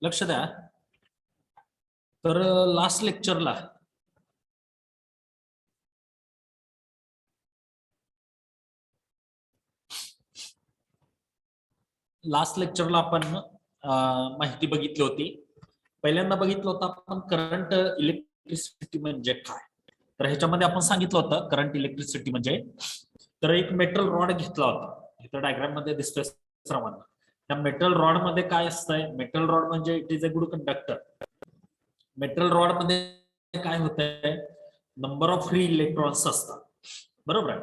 लक्ष द्या. तर लास्ट लेक्चरला आपण माहिती बघितली होती. पहिल्यांदा बघितलं होतं आपण करंट इलेक्ट्रिसिटी म्हणजे काय. तर ह्याच्यामध्ये आपण सांगितलं होतं करंट इलेक्ट्रिसिटी म्हणजे तर एक मेटल रॉड घेतला होता. इथं डायग्राम मध्ये दिसतोय प्रमाणे. त्या मेटल रॉड मध्ये काय असतंय, मेटल रॉड म्हणजे it is a good conductor. Metal rod मध्ये काय होतंय, नंबर ऑफ फ्री इलेक्ट्रॉन्स असतात, बरोबर आहे.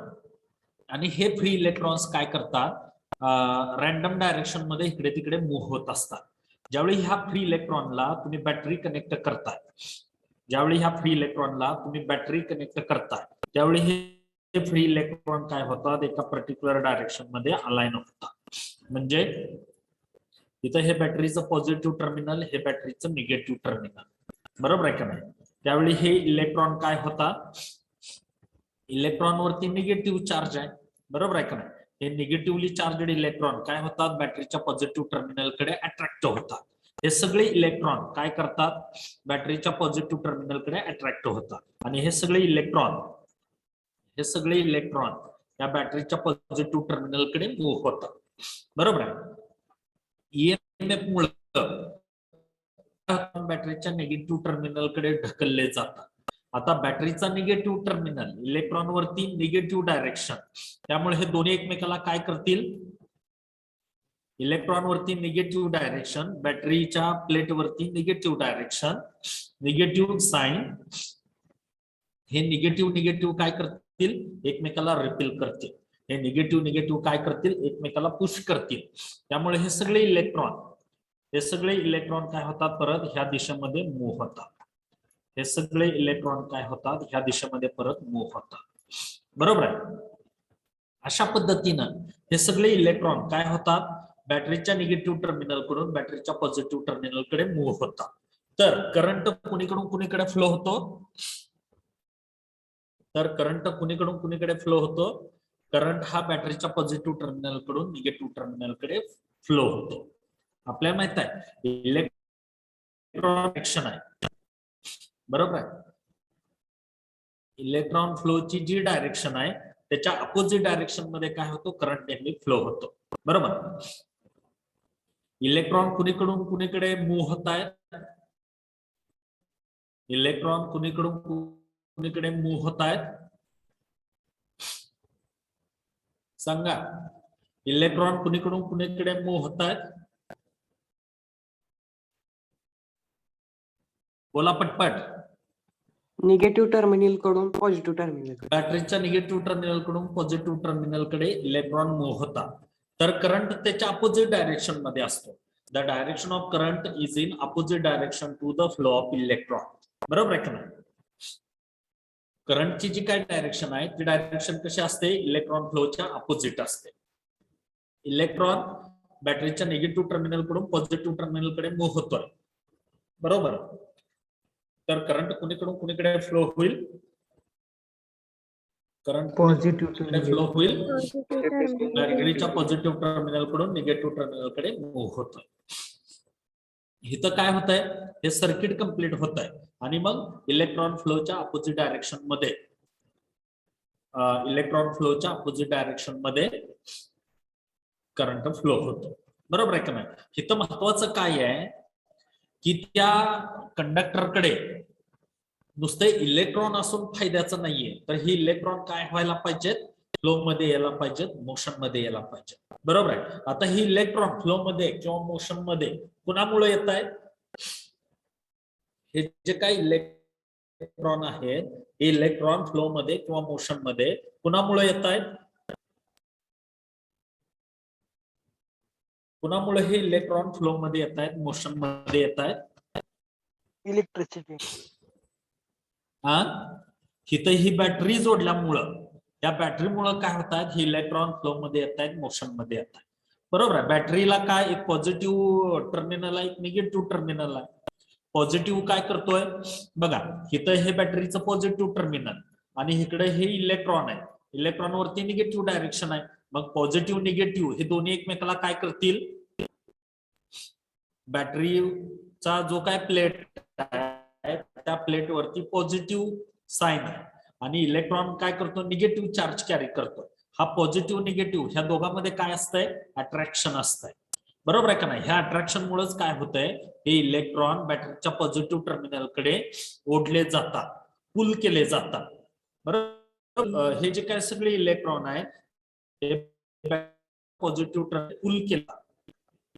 आणि हे फ्री इलेक्ट्रॉन्स काय करतात, रॅन्डम डायरेक्शन मध्ये इकडे तिकडे मूव्ह होत असतात. ज्यावेळी ह्या फ्री इलेक्ट्रॉनला तुम्ही बॅटरी कनेक्ट करताय, त्यावेळी हे फ्री इलेक्ट्रॉन काय होतात, एका पर्टिक्युलर डायरेक्शन मध्ये अलाइन होतात. म्हणजे इथं हे बॅटरीचं पॉझिटिव्ह टर्मिनल, हे बॅटरीचं निगेटिव्ह टर्मिनल, बरोबर आहे का नाही. त्यावेळी हे इलेक्ट्रॉन काय होतात, इलेक्ट्रॉन वरती निगेटिव्ह चार्ज आहे, बरोबर आहे का नाही. हे निगेटिव्हली चार्जड इलेक्ट्रॉन काय होतात, बॅटरीच्या पॉझिटिव्ह टर्मिनलकडे अट्रॅक्ट होतात. हे सगळे इलेक्ट्रॉन काय करतात, बॅटरीच्या पॉझिटिव्ह टर्मिनलकडे अट्रॅक्ट होतात. आणि हे सगळे इलेक्ट्रॉन या बॅटरीच्या पॉझिटिव्ह टर्मिनलकडे मूव्ह होतात, बरोबर आहे. ईएमएफ मुळे बॅटरीच्या निगेटिव्ह टर्मिनलकडे ढकलले जातात. आता बॅटरीचा निगेटिव्ह टर्मिनल, इलेक्ट्रॉन वरती निगेटिव्ह डायरेक्शन, त्यामुळे हे दोन्ही एकमेकाला काय करतील, इलेक्ट्रॉन वरती निगेटिव्ह डायरेक्शन, बॅटरीच्या प्लेट वरती निगेटिव्ह डायरेक्शन, निगेटिव्ह साइन, हे निगेटिव्ह काय करतील, एकमेकाला रिपेल करतील. हे निगेटिव्ह काय करतील, एकमेकाला पुश करतील. त्यामुळे हे सगळे इलेक्ट्रॉन काय होतात, परत ह्या दिशेमध्ये मूव्ह होतात. हे सगळे इलेक्ट्रॉन काय होतात, ह्या दिशेमध्ये परत मूव्ह होतात, बरोबर आहे. अशा पद्धतीनं हे सगळे इलेक्ट्रॉन काय होतात, बॅटरीच्या निगेटिव्ह टर्मिनल कडून बॅटरीच्या पॉझिटिव्ह टर्मिनलकडे मूव्ह होतात. तर करंट कुणीकडून कुणीकडे फ्लो होतो, करंट हा बॅटरीच्या पॉझिटिव्ह टर्मिनल कडून निगेटिव्ह टर्मिनलकडे फ्लो होतो. आपल्याला माहित आहे इलेक्ट्रॉन डायरेक्शन आहे, बरोबर आहे. इलेक्ट्रॉन फ्लोची जी डायरेक्शन आहे त्याच्या अपोजिट डायरेक्शन मध्ये काय होतो, करंट नेहमी फ्लो होतो, बरोबर. इलेक्ट्रॉन कुणीकडून कुणीकडे मूव्ह होत आहेत, इलेक्ट्रॉन कुणीकडून कुणीकडे मूव्ह होत आहेत, सांगा. इलेक्ट्रॉन कुणीकडून कुणीकडे मूव्ह होत आहेत, बोला पटपट. निगेटिव्ह टर्मिनल कडून पॉझिटिव्ह टर्मिनल, बॅटरीच्या निगेटिव्ह टर्मिनल कडून पॉझिटिव्ह टर्मिनलकडे इलेक्ट्रॉन मूव्ह होतात. तर करंट त्याच्या अपोजिट डायरेक्शन मध्ये असतो. The direction of current is in opposite direction to the flow of electron, बरोबर आहे का नाही. करंटची जी काय डायरेक्शन आहे ती डायरेक्शन कशी असते, इलेक्ट्रॉन फ्लोच्या अपोजिट असते. इलेक्ट्रॉन बॅटरीच्या निगेटिव्ह टर्मिनल कडून पॉझिटिव्ह टर्मिनलकडे मूव्ह होतोय, बरोबर. तर करंट कुणीकडून कुणीकडे फ्लो होईल, करंट पॉझिटिव्ह फ्लो होईल, बॅटरीच्या पॉझिटिव्ह टर्मिनल कडून निगेटिव्ह टर्मिनलकडे मूव्ह होतोय. इथं काय होत आहे, हे सर्किट कंप्लीट होत आहे. आणि मग इलेक्ट्रॉन फ्लोच्या अपोजिट डायरेक्शन मध्ये करंट फ्लो होतो, बरोबर आहे का नाही. इथं महत्वाचं काय आहे की त्या कंडक्टरकडे नुसते इलेक्ट्रॉन असून फायद्याचं नाहीये, तर ही इलेक्ट्रॉन काय व्हायला पाहिजेत, फ्लो मध्ये यायला पाहिजेत, मोशन मध्ये यायला पाहिजेत, बरोबर आहे. आता ही इलेक्ट्रॉन फ्लो मध्ये किंवा मोशन मध्ये कुणामुळे येत आहेत, हे जे काही इलेक्ट्रॉन आहेत हे इलेक्ट्रॉन फ्लो मध्ये किंवा मोशन मध्ये कुणामुळे येत आहेत, कुणामुळे हे इलेक्ट्रॉन फ्लो मध्ये येत आहेत, मोशन मध्ये येत आहेत, इलेक्ट्रिसिटी. हा, इथं ही बॅटरी जोडल्यामुळं, या बॅटरीमुळं काय होत आहेत, हे इलेक्ट्रॉन फ्लो मध्ये येत आहेत, मोशन मध्ये येत आहेत, बरोबर आहे. बॅटरीला काय, एक पॉझिटिव्ह टर्मिनल आहे, एक निगेटिव्ह टर्मिनल आहे. पॉझिटिव्ह काय करतोय बघा, इथं हे बॅटरीचं पॉझिटिव्ह टर्मिनल आणि इकडे हे इलेक्ट्रॉन आहे, इलेक्ट्रॉन वरती निगेटिव्ह डायरेक्शन आहे. मग पॉझिटिव्ह निगेटिव्ह हे दोन्ही एकमेकाला काय करतील, बॅटरीचा जो काय प्लेट आहे त्या प्लेटवरती पॉझिटिव्ह साइन आहे आणि इलेक्ट्रॉन काय करतो, निगेटिव्ह चार्ज कॅरी करतो. हा पॉझिटिव्ह निगेटिव्ह ह्या दोघांमध्ये काय असतंय, अट्रॅक्शन असतंय. बरोबर आहे का नाही? ह्या अट्रॅक्शन मुळेच काय होतंय, हे इलेक्ट्रॉन बॅटरीच्या पॉझिटिव्ह टर्मिनलकडे ओढले जातात, पुल केले जातात. बरोबर. हे जे काय सगळे इलेक्ट्रॉन आहेत हे पॉझिटिव्ह टर्मिनल पुल केला.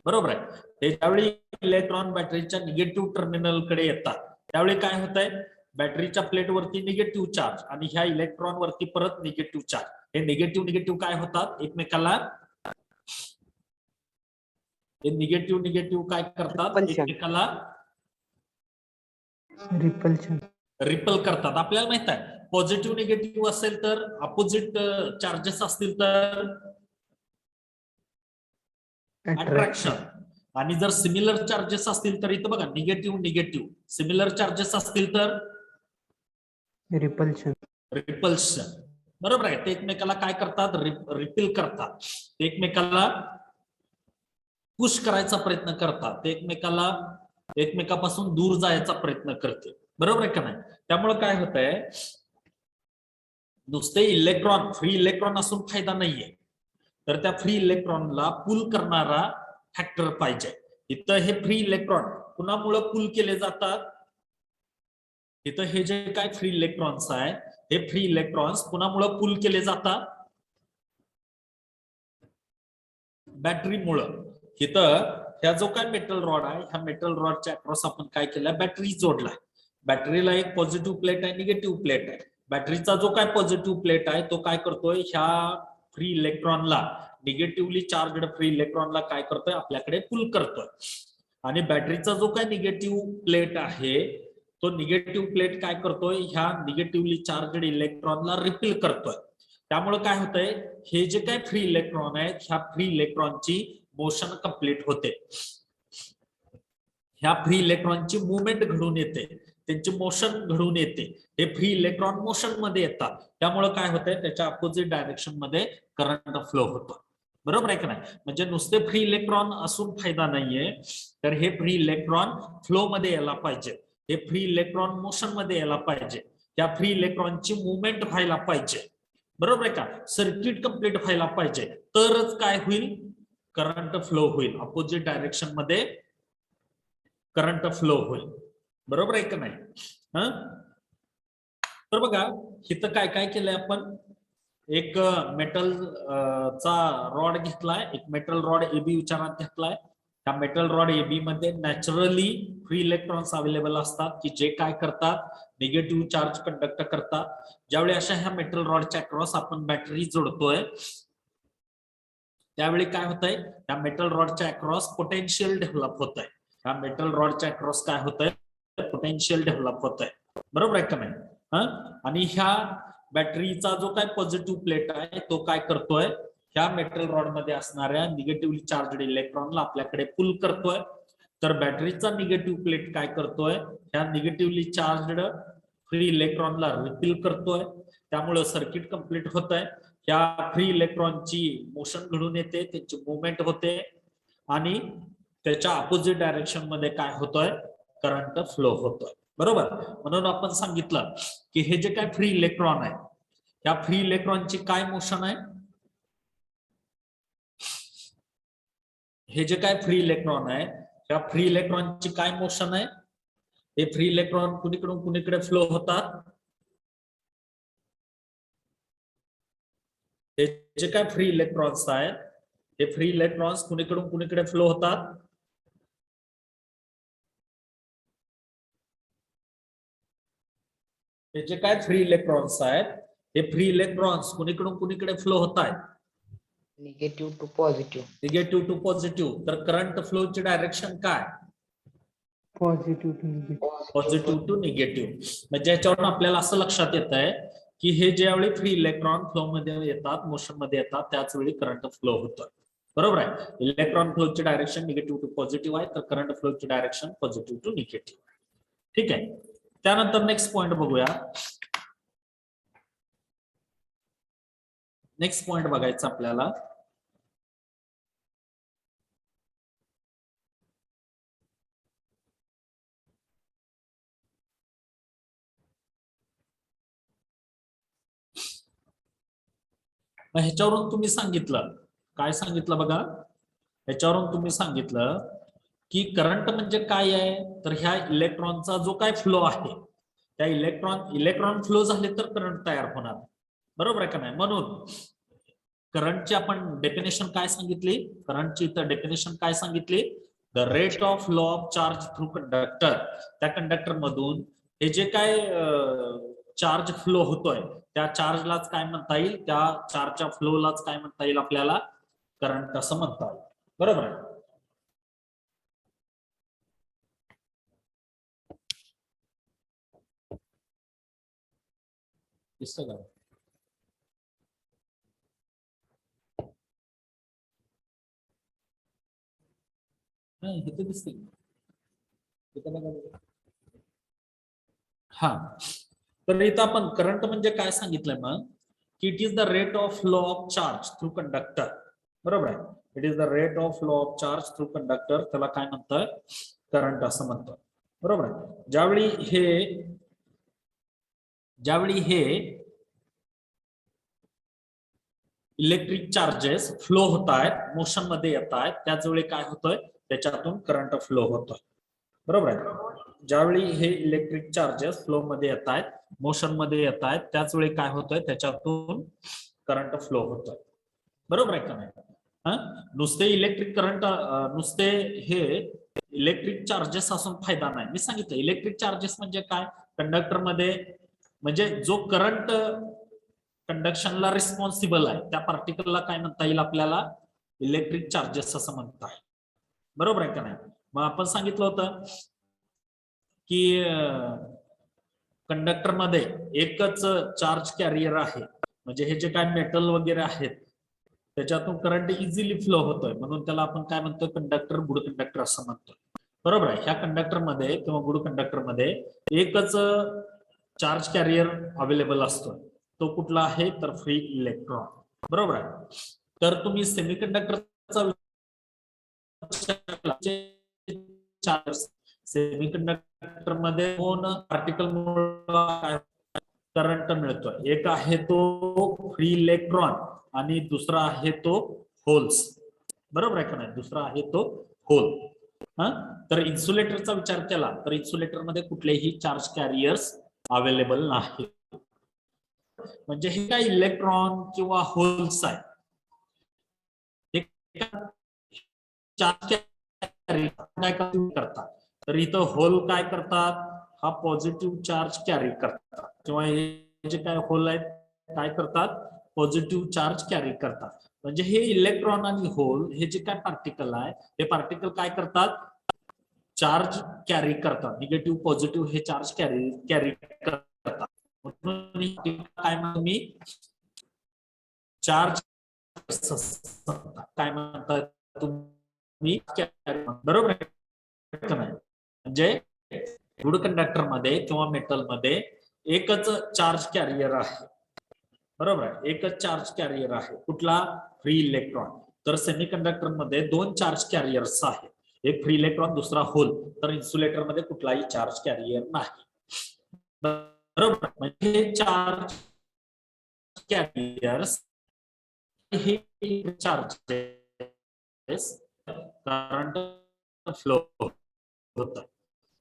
बरोबर आहे. हे ज्यावेळी इलेक्ट्रॉन बॅटरीच्या निगेटिव्ह टर्मिनलकडे येतात त्यावेळी काय होत आहे, बॅटरीच्या प्लेटवरती निगेटिव्ह चार्ज आणि ह्या इलेक्ट्रॉन वरती परत निगेटिव्ह चार्ज, हे निगेटिव्ह निगेटिव्ह काय होतात, एकमेकाला निगेटिव्ह निगेटिव्ह काय करतात, Repulsion. एकमेकाला रिपल्शन. रिपल करतात. आपल्याला माहित आहे पॉझिटिव्ह निगेटिव्ह असेल तर अपोजिट चार्जेस असतील तर अट्रॅक्शन, आणि जर सिमिलर चार्जेस असतील तर इथं बघा निगेटिव्ह निगेटिव्ह, सिमिलर चार्जेस असतील तर रिपल्शन. रिपल्शन. बरोबर आहे. ते एकमेकाला काय करतात, रिपेल करतात, ते एकमेकाला पुश करायचा प्रयत्न करतात, ते एकमेकापासून दूर जायचा प्रयत्न करते. बरोबर आहे का नाही? त्यामुळे काय होत आहे, नुसते इलेक्ट्रॉन फ्री इलेक्ट्रॉन असून फायदा नाहीये, तर त्या फ्री इलेक्ट्रॉनला पुल करणारा फॅक्टर पाहिजे. इथं हे फ्री इलेक्ट्रॉन कुणामुळे पुल केले जातात, इथं हे जे काय फ्री इलेक्ट्रॉन्स आहे हे फ्री इलेक्ट्रॉन्स कुणामुळे पुल केले जातात, बॅटरीमुळं. इथं ह्या जो काय मेटल रॉड आहे ह्या मेटल रॉडच्या अक्रॉस आपण काय केलं, बॅटरी जोडलाय. बॅटरीला एक पॉझिटिव्ह प्लेट आहे, निगेटिव्ह प्लेट आहे. बॅटरीचा जो काय पॉझिटिव्ह प्लेट आहे तो काय करतोय, ह्या फ्री इलेक्ट्रॉनला, निगेटिव्हली चार्जड फ्री इलेक्ट्रॉनला काय करतोय, आपल्याकडे पुल करतोय. आणि बॅटरीचा जो काय निगेटिव्ह प्लेट आहे तो निगेटिव्ह प्लेट काय करतोय, ह्या निगेटिव्हली चार्जड इलेक्ट्रॉनला रिपेल करतोय. त्यामुळे काय होतंय, हे जे काय फ्री इलेक्ट्रॉन आहेत ह्या फ्री इलेक्ट्रॉनची मोशन कंप्लीट होते, ह्या फ्री इलेक्ट्रॉनची मुवमेंट घडून येते, त्यांची मोशन घडून येते. हे फ्री इलेक्ट्रॉन मोशन मध्ये येतात. त्यामुळे काय होतंय, त्याच्या अपोजिट डायरेक्शन मध्ये करंट फ्लो होतो. बरोबर आहे का नाही? म्हणजे नुसते फ्री इलेक्ट्रॉन असून फायदा नाहीये, तर हे फ्री इलेक्ट्रॉन फ्लो मध्ये यायला पाहिजे, हे फ्री इलेक्ट्रॉन मोशन मध्ये यायला पाहिजे, त्या फ्री इलेक्ट्रॉनची मुवमेंट व्हायला पाहिजे. बरोबर आहे का? सर्किट कंप्लीट व्हायला पाहिजे, तरच काय होईल, करंट फ्लो होईल, अपोजिट डायरेक्शन मध्ये करंट फ्लो होईल. बरोबर आहे का नाही? तर बघा इथं काय काय केलंय आपण, एक मेटल चा रॉड घेतलाय, एक मेटल रॉड एबी विचारात घेतलाय. त्या मेटल रॉड एबी मध्ये नॅचरली फ्री इलेक्ट्रॉन्स अवेलेबल असतात की जे काय करतात, निगेटिव्ह चार्ज कंडक्ट करतात. ज्यावेळी अशा ह्या मेटल रॉडच्या अक्रॉस आपण बॅटरी जोडतोय त्यावेळी काय होतंय, त्या मेटल रॉडच्या अक्रॉस पोटेन्शियल डेव्हलप होत आहे. ह्या मेटल रॉडच्या अक्रॉस काय होतंय, पोटेन्शियल डेव्हलप होत आहे. बरोबर आहे का नाही? आणि ह्या बॅटरीचा जो काय पॉझिटिव्ह प्लेट आहे तो काय करतोय, ह्या मेटल रॉड मध्ये असणाऱ्या निगेटिव्हली चार्जड इलेक्ट्रॉनला आपल्याकडे पुल करतोय. तर बॅटरीचा निगेटिव्ह प्लेट काय करतोय, ह्या निगेटिव्हली चार्जड फ्री इलेक्ट्रॉनला रिपेल करतोय. त्यामुळे सर्किट कंप्लीट होत आहे. ह्या फ्री इलेक्ट्रॉनची मोशन घडून येते, त्यांची मुवमेंट होते आणि त्याच्या अपोजिट डायरेक्शन मध्ये काय होतोय, करंट फ्लो होतोय. बरोबर. म्हणून आपण सांगितलं की हे जे काय फ्री इलेक्ट्रॉन आहे या फ्री इलेक्ट्रॉनची काय मोशन आहे, हे जे काय फ्री इलेक्ट्रॉन आहे या फ्री इलेक्ट्रॉनची काय मोशन आहे, हे फ्री इलेक्ट्रॉन कुणीकडून कुणीकडे फ्लो होतात, हे जे काय फ्री इलेक्ट्रॉन्स आहेत हे फ्री इलेक्ट्रॉन्स कुणीकडून कुणीकडे फ्लो होतात, हे जे काय फ्री इलेक्ट्रॉन्स आहेत हे फ्री इलेक्ट्रॉन्स कुणीकडून कुणीकडे फ्लो होत आहेत, negative to positive. Negative to positive. तर करंट फ्लोची डायरेक्शन काय, positive to negative. Positive to negative. म्हणजे याच्यावरून आपल्याला असं लक्षात येत आहे की हे ज्यावेळी फ्री इलेक्ट्रॉन फ्लो मध्ये येतात, मोशन मध्ये येतात, त्याच वेळी करंट फ्लो होतं. बरोबर आहे. इलेक्ट्रॉन फ्लोची डायरेक्शन निगेटिव्ह टू पॉझिटिव्ह आहे, तर करंट फ्लोची डायरेक्शन पॉझिटिव्ह टू निगेटिव्ह. ठीक आहे. त्यानंतर नेक्स्ट पॉइंट बघूया. नेक्स्ट पॉइंट बघायचा आपल्याला, मग ह्याच्यावरून तुम्ही सांगितलं काय सांगितलं बघा, ह्याच्यावरून तुम्ही सांगितलं की करंट म्हणजे काय आहे, तर ह्या इलेक्ट्रॉनचा जो काय फ्लो आहे त्या इलेक्ट्रॉन फ्लो झाले तर करंट तयार होणार, बरोबर आहे का नाही. म्हणून करंटची आपण डेफिनेशन काय सांगितली, करंटची इथं डेफिनेशन काय सांगितली, the rate of flow of charge through conductor, त्या कंडक्टर मधून हे जे काय चार्ज फ्लो होतोय त्या चार्जलाच काय म्हणता येईल, त्या चार्जच्या फ्लोलाच काय म्हणता येईल आपल्याला, करंट असं म्हणता येईल, बरोबर आहे. दिसतं का? नाही इथे दिसते. हा, तर इथं आपण करंट म्हणजे काय सांगितलंय मग, की it is the rate of flow of charge through conductor, बरोबर आहे. It is the rate of flow of charge through conductor, त्याला काय म्हणतोय, करंट असं म्हणतोय, बरोबर आहे. ज्यावेळी हे इलेक्ट्रिक चार्जेस फ्लो होत आहेत, मोशन मध्ये येत आहेत, त्याच वेळी काय होतोय, त्याच्यातून करंट फ्लो होतोय, बरोबर आहे. ज्यावेळी हे इलेक्ट्रिक चार्जेस फ्लो मध्ये येत आहेत, मोशन मध्ये येत आहेत, त्याच वेळी काय होतोय, त्याच्यातून करंट फ्लो होतोय, बरोबर आहे का नाही. नुसते इलेक्ट्रिक करंट, नुसते हे इलेक्ट्रिक चार्जेस असून फायदा नाही. मी सांगितलं इलेक्ट्रिक चार्जेस म्हणजे काय, कंडक्टर मध्ये म्हणजे जो करंट कंडक्शनला रिस्पॉन्सिबल आहे त्या पार्टिकलला काय म्हणता येईल आपल्याला, इलेक्ट्रिक चार्जेस असं म्हणता येईल, बरोबर आहे का नाही. मग आपण सांगितलं होतं की कंडक्टर मध्ये एकच चार्ज कॅरियर आहे, म्हणजे हे जे काय मेटल वगैरे आहेत त्याच्यातून करंट इझिली फ्लो होतोय, म्हणून त्याला आपण काय म्हणतो, कंडक्टर गुड कंडक्टर असं म्हणतो, बरोबर आहे. ह्या कंडक्टर मध्ये किंवा गुड कंडक्टर मध्ये एकच चार्ज कॅरियर अवेलेबल असतो, तो कुठला आहे, तर फ्री इलेक्ट्रॉन, बरोबर आहे. तर तुम्ही सेमीकंडक्टरचा सेमीकंडक्टर मध्ये दोन पार्टिकल मुळे करंट मिळतोय, एक आहे तो फ्री इलेक्ट्रॉन आणि दुसरा आहे तो होल्स, बरोबर आहे का नाही, दुसरा आहे तो होल. तर इन्सुलेटरचा विचार केला तर इन्सुलेटर मध्ये कुठलेही चार्ज कॅरियर्स अवेलेबल नाही, म्हणजे हे काय इलेक्ट्रॉन किंवा होल्स आहे, चार्ज कॅरी काय करतात, तर इथं होल काय करतात, हा पॉझिटिव्ह चार्ज कॅरी करतात, किंवा हे जे काय होल आहेत काय करतात, पॉझिटिव्ह चार्ज कॅरी करतात. म्हणजे हे इलेक्ट्रॉन आणि होल हे जे काय पार्टिकल आहे, हे पार्टिकल काय करतात, चार्ज कॅरी करतात, निगेटिव्ह पॉझिटिव्ह हे चार्ज कॅरी करतात. काय म्हणतो मी, चार्ज काय म्हणतात तुम्ही, बरोबर आहे, म्हणजे गुड कंडक्टर मध्ये किंवा मेटल मध्ये एकच चार्ज कॅरियर आहे, बरोबर आहे, एकच चार्ज कॅरियर आहे, कुठला, फ्री इलेक्ट्रॉन. तर सेमीकंडक्टर मध्ये दोन चार्ज कॅरियर्स आहेत, एक फ्री इलेक्ट्रॉन दुसरा होल, तर इन्सुलेटर मध्ये कुठलाही चार्ज कॅरियर नाही, बरोबर. म्हणजे चार्ज कॅरियर्स हे चार्जेस करंट फ्लो होत,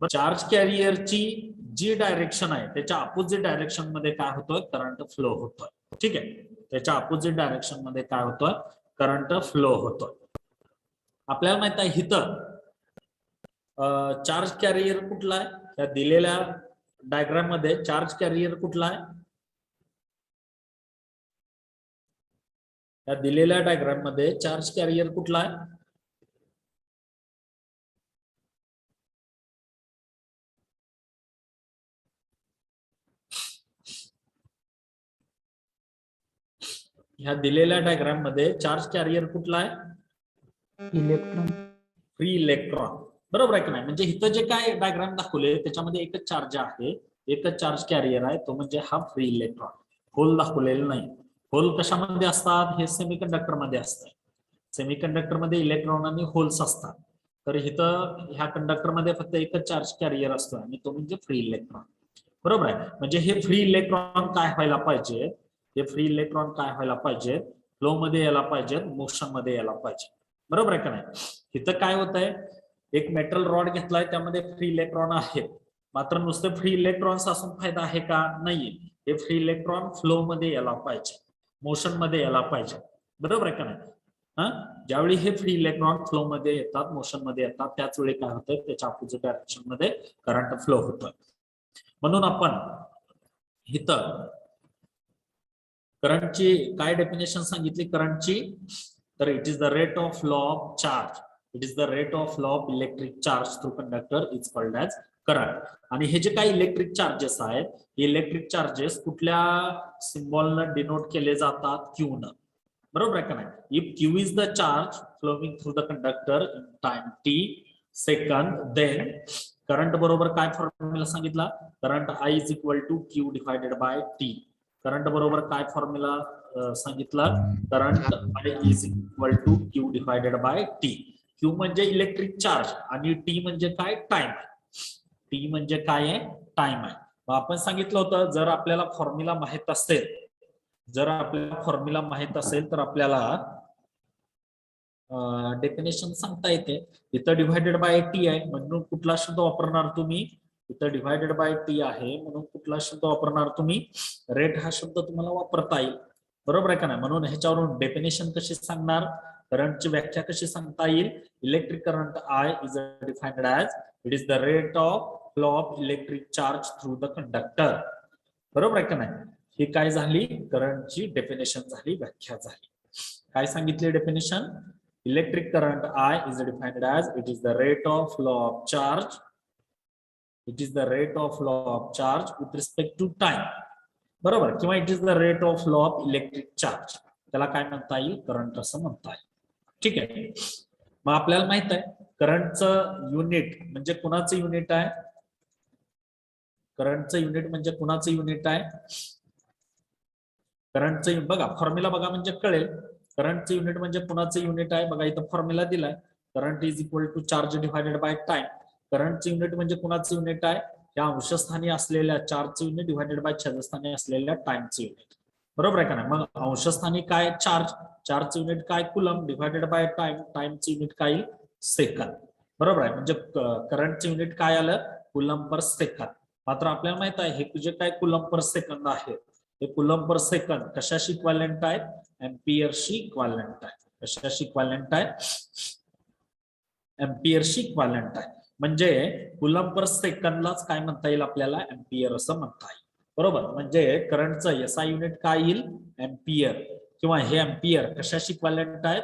चार्ज कॅरियरची जी डायरेक्शन आहे त्याच्या अपोजिट डायरेक्शन मध्ये काय होतोय, करंट फ्लो होतोय, ठीक आहे. त्याच्या अपोजिट डायरेक्शन मध्ये काय होतोय, करंट फ्लो होतोय. आपल्याला माहित आहे इथं चार्ज कॅरियर कुठला आहे, त्या दिलेल्या डायग्राम मध्ये चार्ज कॅरियर कुठला आहे, या दिलेल्या डायग्राम मध्ये चार्ज कॅरियर कुठला आहे, ह्या दिलेल्या डायग्राम मध्ये चार्ज कॅरियर कुठला आहे, इलेक्ट्रॉन, फ्री इलेक्ट्रॉन, बरोबर आहे की नाही. म्हणजे इथं जे काय डायग्राम दाखवले त्याच्यामध्ये एकच चार्ज आहे, एकच चार्ज कॅरियर आहे, तो म्हणजे हा फ्री इलेक्ट्रॉन, होल दाखवलेला नाही. होल कशामध्ये असतात, हे सेमीकंडक्टर मध्ये असतात, सेमीकंडक्टर मध्ये इलेक्ट्रॉन आणि होल्स असतात. तर इथं ह्या कंडक्टर मध्ये फक्त एकच चार्ज कॅरियर असतो आणि तो म्हणजे फ्री इलेक्ट्रॉन, बरोबर आहे. म्हणजे हे फ्री इलेक्ट्रॉन काय व्हायला पाहिजे, हे फ्री इलेक्ट्रॉन काय व्हायला पाहिजे, फ्लो मध्ये यायला पाहिजेत, मोशन मध्ये यायला पाहिजे. बरोबर आहे का नाही? इथं काय होत आहे, एक मेटल रॉड घेतलाय, त्यामध्ये फ्री इलेक्ट्रॉन आहेत. मात्र नुसते फ्री इलेक्ट्रॉन्स असून फायदा आहे का? नाहीये. हे फ्री इलेक्ट्रॉन फ्लो मध्ये यायला पाहिजे, मोशन मध्ये यायला पाहिजे. बरोबर आहे का नाही? ज्यावेळी हे फ्री इलेक्ट्रॉन फ्लो मध्ये येतात, मोशन मध्ये येतात, त्याच वेळी काय होतं, त्याच्या अपोजिट डायरेक्शन मध्ये करंट फ्लो होतं. म्हणून आपण इथं करंटची काय डेफिनेशन सांगितली करंटची? तर it is the rate of law of charge, it is the rate of law of electric charge through conductor is called as current. आणि हे जे काही इलेक्ट्रिक चार्जेस आहेत, हे इलेक्ट्रिक चार्जेस कुठल्या सिम्बॉलनं डिनोट केले जातात? क्यू न. बरोबर आहे का नाही? If Q is the charge flowing through the conductor in time T सेकंद, देन करंट बरोबर काय फॉर्म्युला सांगितला? Current I is equal to Q divided by T. Current बरोबर काय फॉर्म्युला सांगितला? Current I is equal to Q divided by T. Q म्हणजे electric charge आणि T म्हणजे काय? टाइम आहे. टी म्हणजे काय आहे? टाइम आहे. आपण सांगितलं होतं, जर आपल्याला फॉर्म्युला माहित असेल, जर आपल्याला फॉर्म्युला माहित असेल तर आपल्याला डेफिनेशन सांगता येते. इथं डिवायडेड बाय टी आहे म्हणून कुठला शब्द वापरणार तुम्ही? इथं डिवायडेड बाय टी आहे म्हणून कुठला शब्द वापरणार तुम्ही? रेट हा शब्द तुम्हाला वापरता येईल. बरोबर आहे का नाही? म्हणून ह्याच्यावरून डेफिनेशन कशी सांगणार, करंटची व्याख्या कशी सांगता येईल? Electric current I is defined as it is the rate of flow of electric charge through the conductor. बरोबर आहे का नाही? ही काय झाली? करंटची डेफिनेशन झाली, व्याख्या झाली. काय सांगितली definition? Electric current I is defined as it is the rate of law of charge. It is the rate of law of charge with respect to time. बरोबर? किंवा it is the rate of law of electric charge. त्याला काय म्हणता येईल? Current असं म्हणता येईल. ठीक आहे. मग आपल्याला माहित आहे करंटचं युनिट म्हणजे कुणाचं युनिट आहे? करंटचं युनिट म्हणजे कुणाचं युनिट आहे? करंटचं बघा, फॉर्म्युला बघा म्हणजे कळेल. करंटचं युनिट म्हणजे कुणाचं युनिट आहे? बघा इथं फॉर्म्युला दिलाय, current is equal to charge divided by time. करंटचं युनिट म्हणजे कुणाचं युनिट आहे? या अंशस्थानी असलेल्या चार्जचं युनिट डिवायडेड बाय छेदस्थानी असलेल्या टाइमचं युनिट. बरोबर आहे का नाही? मग अंशस्थानी काय? चार्ज. चार्जचं युनिट काय? Coulomb divided by time. टाइमचं युनिट काय? सेकंद. बरोबर आहे? म्हणजे करंटचं युनिट काय आलं? कुलम पर सेकंद. मात्र आपल्याला माहित आहे हे जे काय कुलम पर सेकंद आहे, हे कुलम पर सेकंद कशाशी इक्विव्हॅलेंट आहे? एम्पियरशी इक्विव्हॅलेंट आहे. कशाशी इक्विव्हॅलेंट आहे? एम्पियरशी इक्विव्हॅलेंट आहे. म्हणजे कुलम पर सेकंदलाच काय म्हणता येईल आपल्याला? एम्पियर असं म्हणता येईल. बरोबर? म्हणजे करंटचं एसआय युनिट काय येईल? एम्पियर. किंवा हे एम्पियर कशाशी इक्विव्हॅलेंट आहे?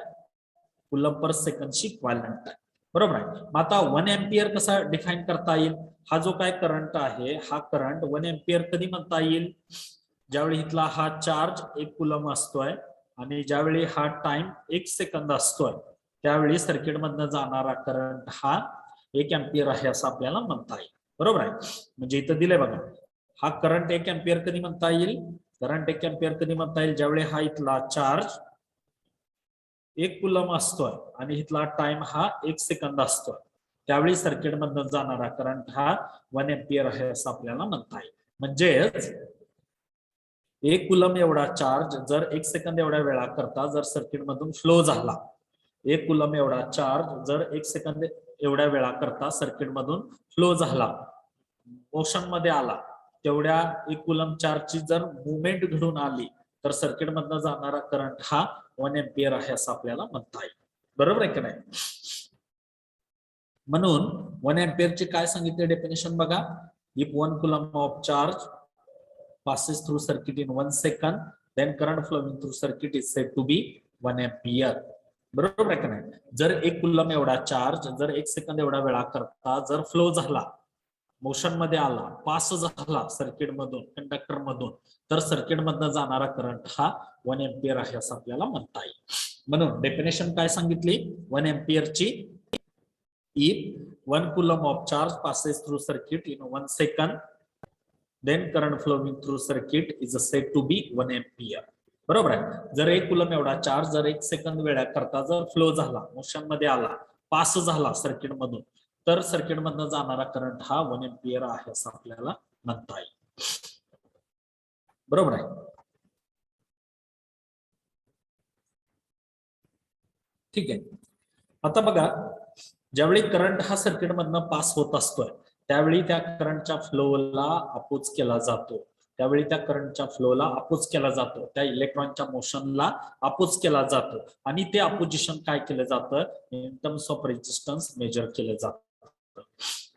कुलम पर सेकंदशी इक्विव्हॅलेंट आहे. बरोबर आहे? मग आता 1 एम्पियर कसा डिफाईन करता येईल? हा जो काय करंट आहे, हा करंट 1 एम्पियर कधी म्हणता येईल? ज्यावेळी इथला हा चार्ज 1 कुलम असतोय आणि ज्यावेळी हा टाइम 1 सेकंद असतोय, त्यावेळी सर्किट मधनं जाणारा करंट हा 1 एम्पियर आहे असं आपल्याला म्हणता येईल. बरोबर आहे? म्हणजे इथं दिलंय बघा, हा करंट 1 एम्पियर कधी म्हणता येईल? करंट 1 एम्पियर कधी म्हणता येईल? ज्यावेळी हा इथला चार्ज 1 कुलम असतोय आणि इथला टाइम हा 1 सेकंद असतोय, त्यावेळी सर्किट मधनं जाणारा करंट हा 1 एम्पियर आहे असं आपल्याला म्हणता येईल. म्हणजेच 1 कुलम एवढा चार्ज जर 1 सेकंद एवढ्या वेळा करता जर सर्किट मधून फ्लो झाला, 1 कुलम एवढा चार्ज जर 1 सेकंद एवढ्या वेळा करता सर्किट मधून फ्लो झाला, मोशन मध्ये आला, तेवढ्या 1 कुलम चार्जची जर मुवमेंट घडून आली तर सर्किट मधनं जाणारा करंट हा 1 एम्पियर आहे असं आपल्याला म्हणता येईल. बरोबर आहे की नाही? म्हणून 1 एम्पियरची काय सांगितले डेफिनेशन बघा. If 1 coulomb of charge passes through circuit in 1 second, then current flowing through circuit is said to be 1 ampere. बरोबर आहे का नाही? जर 1 कुलम एवढा चार्ज जर 1 सेकंद एवढा वेळा करता जर फ्लो झाला, मोशन मध्ये आला, पास झाला सर्किट मधून, कंडक्टर मधून, तर सर्किट मधनं जाणारा करंट हा 1 एम्पियर आहे असं आपल्याला म्हणता येईल. म्हणून डेफिनेशन काय सांगितली 1 एम्पियरची? If 1 coulomb of charge passes through circuit in 1 second, then current flowing through circuit is said to be 1 ampere. बरोबर आहे? जर 1 कुलम एवढा चार्ज जर 1 सेकंद वेळा करता जर फ्लो झाला, मोशन मध्ये आला, पास झाला सर्किट मधून, तर सर्किट मधनं जाणारा करंट हा 1 एम्पियर आहे असं आपल्याला म्हणता येईल. बरोबर आहे? ठीक आहे. आता बघा, ज्यावेळी करंट हा सर्किट मधनं पास होत असतोय त्यावेळी त्या करंटच्या फ्लोला अपोज केला जातो. त्यावेळी त्या करंटच्या फ्लोला अपोज केला जातो, त्या इलेक्ट्रॉनच्या मोशनला अपोज केला जातो आणि ते अपोजिशन काय केलं जातं, in terms of resistance measure केलं जातं.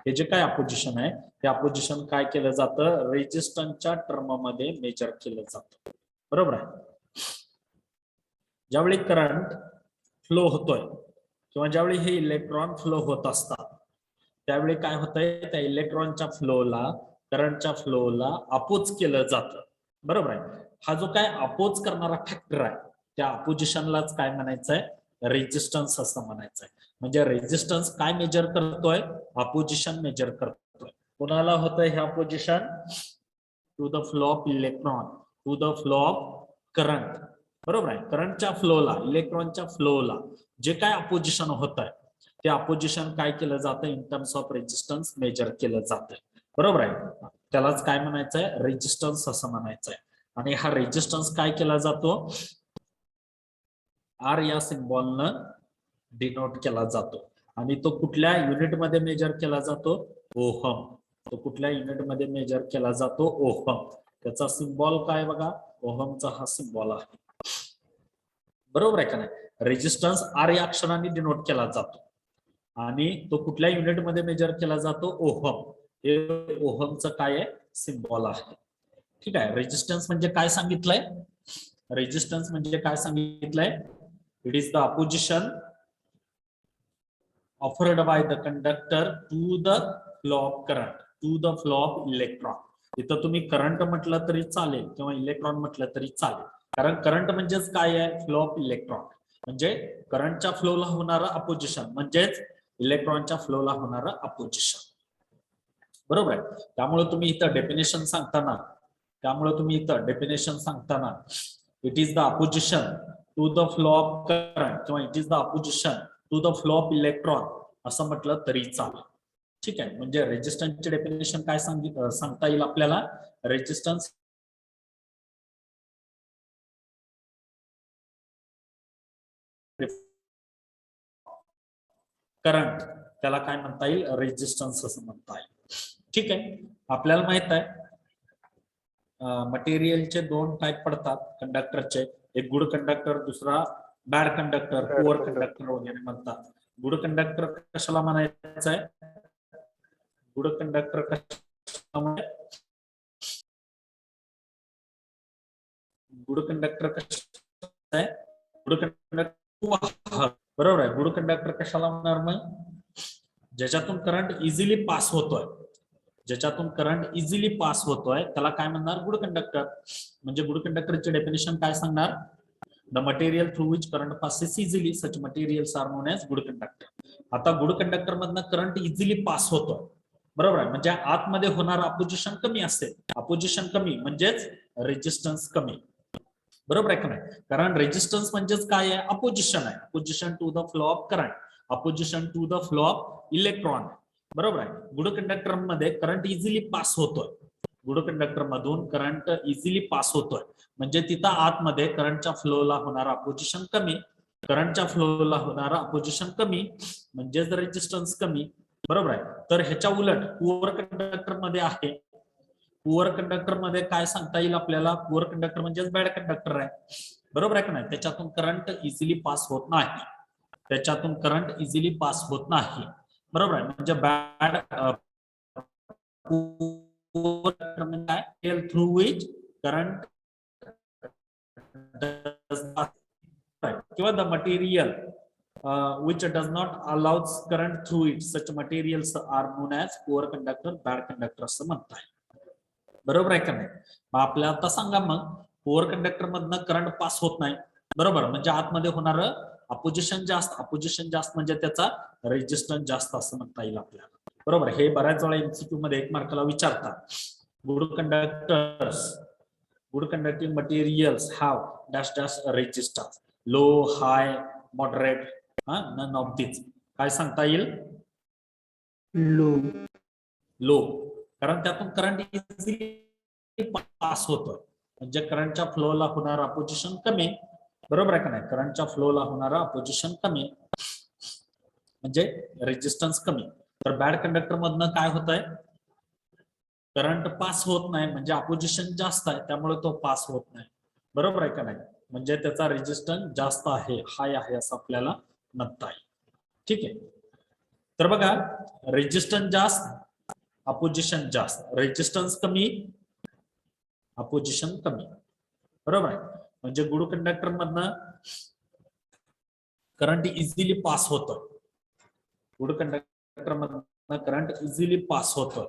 हे जे काय अपोजिशन आहे ते अपोजिशन काय केलं जातं, रेजिस्टन्सच्या टर्ममध्ये मेजर केलं जातं. बरोबर आहे. ज्यावेळी करंट फ्लो होतोय किंवा ज्यावेळी हे इलेक्ट्रॉन फ्लो होत असतात त्यावेळी काय होतंय, त्या इलेक्ट्रॉनच्या फ्लोला करंटच्या फ्लोला अपोज केलं जातं. बरोबर आहे. हा जो काय अपोज करणारा फॅक्टर आहे त्या अपोजिशनलाच काय म्हणायचंय, रेजिस्टन्स असं म्हणायचंय. म्हणजे रेजिस्टन्स काय मेजर करतोय, अपोजिशन मेजर करतोय. कोणाला होतंय हे opposition, to the flow of electron, to the flow of current. बरोबर आहे. करंटच्या फ्लोला, इलेक्ट्रॉनच्या फ्लोला जे काय अपोजिशन होत आहे ते अपोजिशन काय केलं जातं, in terms of resistance measure केलं जातं. बरोबर आहे. त्यालाच काय म्हणायचंय, रेजिस्टन्स असं म्हणायचंय. आणि हा रेजिस्टन्स काय केला जातो, आर या सिम्बॉलनं डिनोट केला जातो. आणि तो कुठल्या युनिटमध्ये मेजर केला जातो, ओहम. तो कुठल्या युनिटमध्ये मेजर केला जातो, ओहम. त्याचा सिम्बॉल काय बघा, ओहमचा हा सिम्बॉल आहे. बरोबर आहे का नाही. रेजिस्टन्स आर या अक्षराने डिनोट केला जातो आणि तो कुठल्या युनिटमध्ये मेजर केला जातो, ओहम. हे ओहमचं काय आहे, सिम्बॉल आहे. ठीक आहे. रेजिस्टन्स म्हणजे काय सांगितलंय, रेजिस्टन्स म्हणजे काय सांगितलंय, it is the opposition offered by the conductor to the flow of current, to the flow of electron. इथं तुम्ही करंट म्हटलं तरी चालेल किंवा इलेक्ट्रॉन म्हटलं तरी चालेल, कारण करंट म्हणजेच काय आहे, फ्लो ऑफ इलेक्ट्रॉन. म्हणजे करंटच्या फ्लोला होणारं अपोजिशन म्हणजेच इलेक्ट्रॉनच्या फ्लोला होणारं अपोजिशन. बरोबर आहे. त्यामुळे तुम्ही इथं डेफिनेशन सांगताना it is the opposition to the flow of current किंवा it is the opposition to the flow of electron असं म्हटलं तरी चालेल. ठीक आहे. म्हणजे रेजिस्टन्सचे डेफिनेशन काय सांगता येईल आपल्याला, रेजिस्टन्स करंट, त्याला काय म्हणता येईल, रेजिस्टन्स असं म्हणता येईल. ठीक आहे. आपल्याला माहित आहे मटेरियलचे दोन टाईप पडतात कंडक्टरचे, एक गुड कंडक्टर, दुसरा बॅड कंडक्टर, पुअर कंडक्टर वगैरे म्हणतात. गुड कंडक्टर कशाला म्हणायचं आहे, गुड कंडक्टर गुड कंडक्टर कशा आहे, गुड कंडक्टर. बरोबर आहे. गुड कंडक्टर कशाला म्हणणार, मग ज्याच्यातून करंट इझिली पास होतोय, ज्याच्यातून करंट इझिली पास होतोय त्याला काय म्हणणार, गुड कंडक्टर. म्हणजे गुड कंडक्टरचे डेफिनेशन काय सांगणार, the material through which current passes easily such materials are known as good conductor. आता गुड कंडक्टर मधनं करंट इझिली पास होतोय. बरोबर आहे. म्हणजे आतमध्ये होणार अपोजिशन कमी असेल, अपोजिशन कमी म्हणजेच रेजिस्टन्स कमी. बरोबर आहे का नाही. कारण रेजिस्टन्स म्हणजेच काय आहे, अपोजिशन आहे. Opposition to the flow of current, opposition to the flow of electron. बरोबर आहे. गुड कंडक्टर मध्ये करंट इझिली पास होतोय, गुड कंडक्टर मधून करंट इझिली पास होतोय म्हणजे तिथं आतमध्ये करंटच्या फ्लोला होणारा अपोजिशन कमी, करंटच्या फ्लोला होणारा अपोजिशन कमी म्हणजेच रेजिस्टन्स कमी. बरोबर आहे. तर ह्याच्या उलट पुअर कंडक्टर मध्ये आहे, पुअर कंडक्टर मध्ये काय सांगता येईल आपल्याला, पुअर कंडक्टर म्हणजेच बॅड कंडक्टर आहे. बरोबर आहे का नाही. त्याच्यातून करंट इझिली पास होत नाही, त्याच्यातून करंट इझिली पास होत नाही. बरोबर आहे. म्हणजे बॅड थ्रू विच करंट किंवा the material which does not allows current through it, such materials are known as poor conductor, bad conductor असं म्हणतात. बरोबर आहे का नाही. मग आपल्याला आता सांगा, मग पुअर कंडक्टर मधनं करंट पास होत नाही, बरोबर, म्हणजे आतमध्ये होणार अपोजिशन जास्त, अपोजिशन जास्त म्हणजे त्याचा रेजिस्टन्स जास्त असं म्हणता येईल आपल्याला. बरोबर. हे बऱ्याच वेळा एमसीक्यू मध्ये 1 मार्काला विचारतात. Good conductors, good conducting materials have dash dash resistance, low, high, moderate, none of this. काय सांगता येईल, लो. लो. कारण त्यातून करंट इझिली पास होतं म्हणजे करंटच्या फ्लोला होणार अपोजिशन कमी. बरोबर आहे का नाही? करंटच्या फ्लोला होणारा अपोजिशन कमी म्हणजे रेजिस्टन्स कमी. तर बॅड कंडक्टर मधनं काय होत आहे? करंट पास होत नाही म्हणजे अपोजिशन जास्त आहे त्यामुळे तो पास होत नाही. बरोबर आहे का नाही? म्हणजे त्याचा रेजिस्टन्स जास्त आहे, हाय आहे असं आपल्याला म्हणता येईल. ठीक आहे. तर बघा, रेजिस्टन्स जास्त, अपोजिशन जास्त. रेजिस्टन्स कमी, अपोजिशन कमी. बरोबर आहे. म्हणजे गुड कंडक्टर मधनं करंट इझिली पास होतं. गुड कंडक्टर मधनं करंट इझिली पास होतं.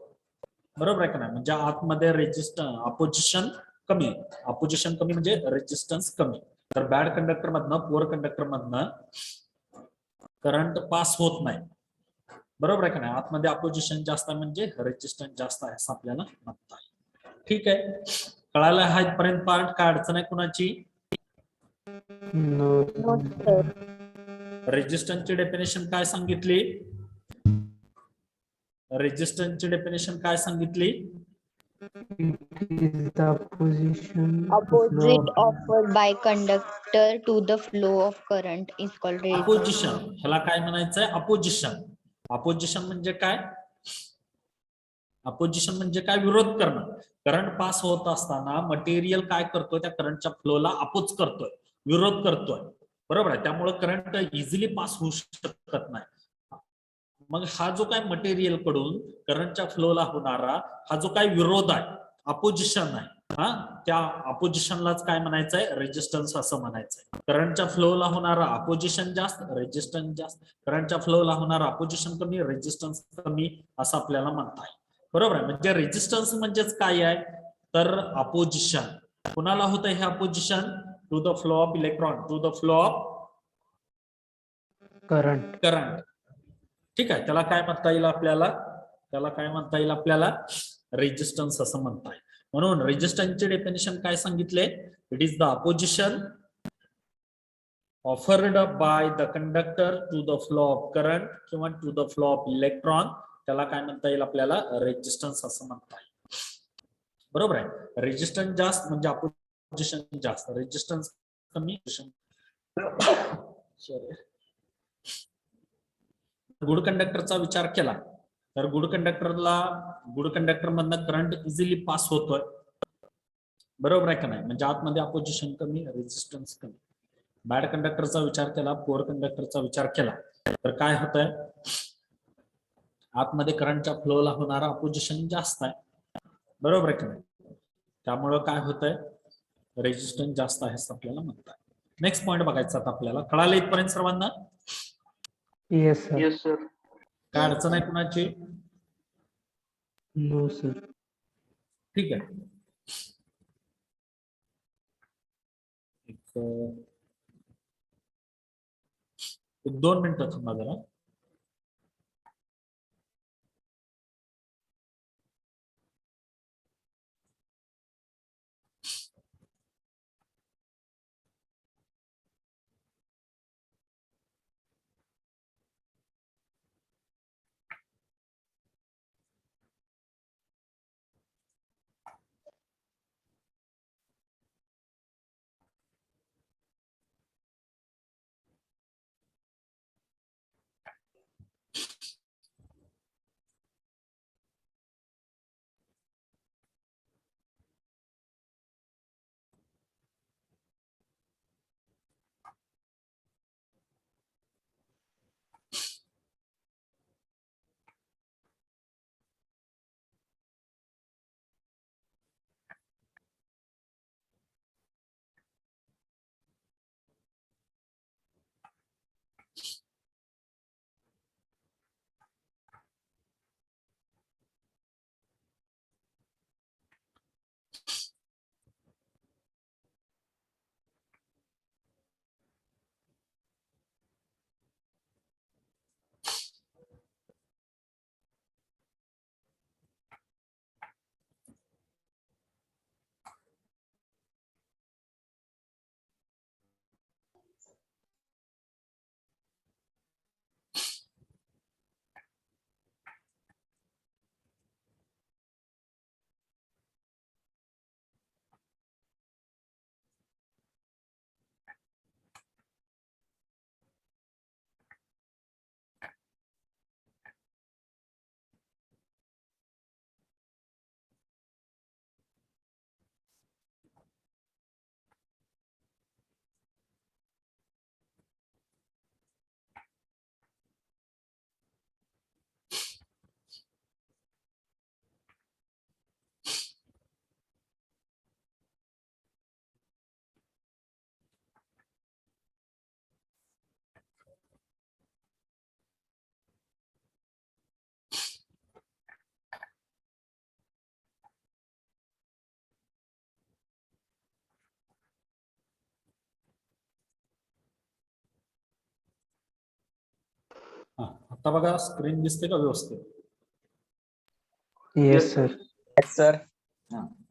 बरोबर आहे का नाही? म्हणजे आतमध्ये रेजिस्टन्स अपोजिशन कमी. अपोजिशन कमी म्हणजे रेजिस्टन्स कमी. तर बॅड कंडक्टर मधनं, पुअर कंडक्टर मधनं करंट पास होत नाही. बरोबर आहे का नाही? आतमध्ये अपोजिशन जास्त आहे म्हणजे रेजिस्टन्स जास्त आहे असं आपल्याला म्हणता येईल. ठीक आहे. कळालं हा इथपर्यंत पार्ट? काय अडचण आहे कुणाची? No No, sir. रेजिस्टन्सची डेफिनेशन काय सांगितली? रेजिस्टन्सची डेफिनेशन काय सांगितली? it is the position Opposite flow offered by conductor to the flow of current is called resistance. Opposition. ह्याला काय म्हणायचंय? अपोजिशन. अपोजिशन म्हणजे काय? अपोजिशन म्हणजे काय? विरोध करणं. करंट पास होत असताना मटेरियल काय करतोय? त्या करंटच्या फ्लोला अपोज करतोय, विरोध करतोय. बरोबर आहे. त्यामुळे करंट इझिली पास होऊ शकत नाही. मग हा जो काय मटेरियल कडून करंटच्या फ्लोला होणारा हा जो काय विरोध आहे, अपोजिशन आहे, हा, त्या अपोजिशनलाच काय म्हणायचंय? रेजिस्टन्स असं म्हणायचंय. करंटच्या फ्लोला होणारा अपोजिशन जास्त, रेजिस्टन्स जास्त. करंटच्या फ्लोला होणारा अपोजिशन कमी, रेजिस्टन्स कमी असं आपल्याला म्हणता येईल. बरोबर आहे. म्हणजे रेजिस्टन्स म्हणजेच काय आहे? तर अपोजिशन. कुणाला होतं हे opposition? To the flow of electron, to the flow of current. Current. ठीक आहे. त्याला काय म्हणता येईल आपल्याला? त्याला काय म्हणता येईल आपल्याला? रेजिस्टन्स असं म्हणता येईल. म्हणून रेजिस्टन्सचे डेफिनेशन काय सांगितले? It is the opposition offered by the conductor to the flow of current किंवा to the flow of electron. त्याला काय म्हणता येईल आपल्याला? रेजिस्टन्स असं म्हणता येईल. बरोबर आहे. रेजिस्टन्स जास्त म्हणजे अपोजिशन जास्त, रेजिस्टन्स कमी. सॉरी. गुड कंडक्टरचा विचार केला तर गुड कंडक्टर मधनं करंट इझिली पास होतोय. बरोबर आहे का नाही? म्हणजे आतमध्ये अपोजिशन कमी, रेजिस्टन्स कमी. बॅड कंडक्टरचा विचार केला, पुअर कंडक्टरचा विचार केला तर काय होतंय? आतमध्ये करंटच्या फ्लोला होणारा अपोजिशन जास्त आहे. बरोबर आहे का नाही? त्यामुळं काय होतंय? रेजिस्टन्स जास्त आहे असं आपल्याला म्हणतात. नेक्स्ट पॉईंट बघायचा आता आपल्याला. कळालं इथपर्यंत सर्वांना? Yes, sir. Yes, sir. काय अडचण आहे कुणाची? No, sir. ठीक आहे. एक 2 मिनिटं थांबा जरा. आता बघा स्क्रीन दिसते का व्यवस्थित? Yes, sir. Yes, sir. हा.